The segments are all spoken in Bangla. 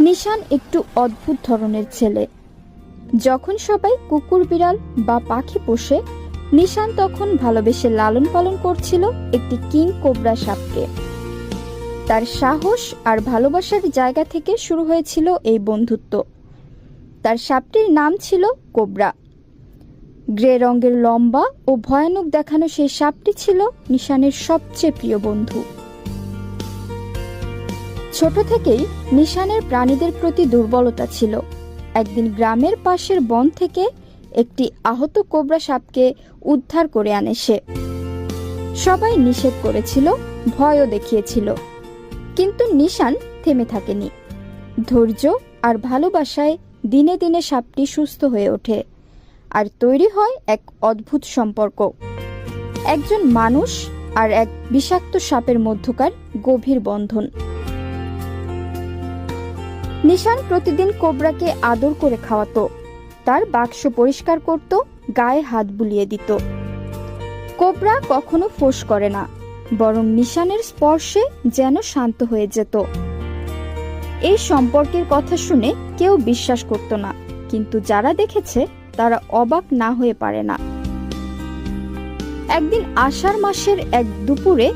নিশান একটু অদ্ভুত ধরনের ছেলে। যখন সবাই কুকুর বিড়াল বা পাখি পোষে, নিশান তখন ভালোবেসে লালন পালন করছিল একটি কিং কোবরা সাপকে। তার সাহস আর ভালোবাসার জায়গা থেকে শুরু হয়েছিল এই বন্ধুত্ব। তার সাপটির নাম ছিল কোবরা। গ্রে রঙের লম্বা ও ভয়ানক দেখানো সেই সাপটি ছিল নিশানের সবচেয়ে প্রিয় বন্ধু। ছোট থেকেই নিশানের প্রাণীদের প্রতি দুর্বলতা ছিল। একদিন গ্রামের পাশের বন থেকে একটি আহত কোবরা সাপকে উদ্ধার করে আনে সে। সবাই নিষেধ করেছিল, ভয়ও দেখিয়েছিল, কিন্তু নিশান থেমে থাকেনি। ধৈর্য আর ভালোবাসায় দিনে দিনে সাপটি সুস্থ হয়ে ওঠে, আর তৈরি হয় এক অদ্ভুত সম্পর্ক, একজন মানুষ আর এক বিষাক্ত সাপের মধ্যকার গভীর বন্ধন। নিশান প্রতিদিন কোবরাকে আদর করে খাওয়াতো, তার বাক্স পরিষ্কার করত, গায়ে হাত বুলিয়ে দিত। কোবরা কখনো ফোঁস করে না, বরং নিশানের স্পর্শে যেন শান্ত হয়ে যেত। এই সম্পর্কের কথা শুনে কেউ বিশ্বাস করত না, কিন্তু যারা দেখেছে তারা অবাক না হয়ে পারে না। একদিন আষাঢ় মাসের এক দুপুরে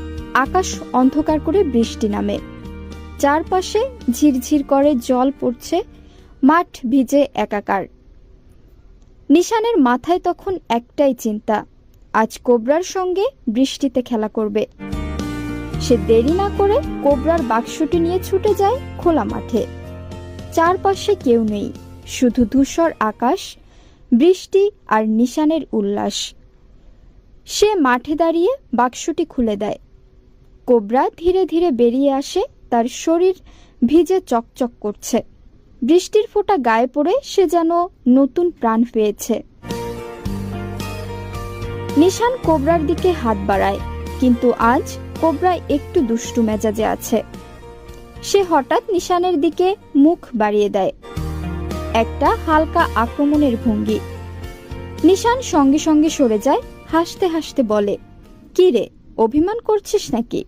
আকাশ অন্ধকার করে বৃষ্টি নামে। চারপাশে ঝিরঝির করে জল পড়ছে, মাঠ ভিজে একাকার। নিশানের মাথায় তখন একটাই চিন্তা, আজ কোবরার সঙ্গে বৃষ্টিতে খেলা করবে। সে দেরি না করে কোবরার বাক্সটি নিয়ে ছুটে যায় খোলা মাঠে। চারপাশে কেউ নেই, শুধু ধূসর আকাশ, বৃষ্টি আর নিশানের উল্লাস। সে মাঠে দাঁড়িয়ে বাক্সটি খুলে দেয়। কোবরা ধীরে ধীরে বেরিয়ে আসে, তার শরীর ভিজে চকচক করছে। বৃষ্টির ফোঁটা গায়ে পড়ে সে যেন নতুন প্রাণ পেয়েছে। নিশান কোবরার দিকে হাত বাড়ায়, কিন্তু আজ কোবরা একটু দুষ্টু মেজাজে আছে। সে হঠাৎ নিশানের দিকে মুখ বাড়িয়ে দেয়, একটা হালকা আক্রমণের ভঙ্গি। নিশান সঙ্গে সঙ্গে সরে যায়, হাসতে হাসতে বলে, কি রে, অভিমান করছিস নাকি?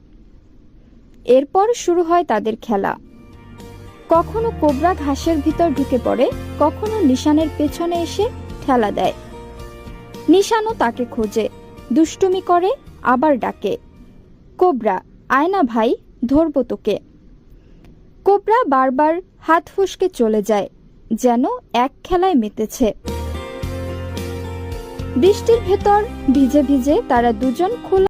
এরপর শুরু হয় তাদের খেলা। কখনো কোবরা ঘাসের ভিতর ঢুকে পড়ে, কখনো নিশানের পেছনে এসে ঠেলা দেয়। নিশানও তাকে খোঁজে, দুষ্টুমি করে, আবার ডাকে, কোবরা আয় না ভাই, ধরবো তোকে। কোবরা বারবার হাত ফসকে চলে যায়, যেন এক খেলায় মেতেছে। বৃষ্টির ভেতর ভিজে ভিজে তারা দুজন খোলা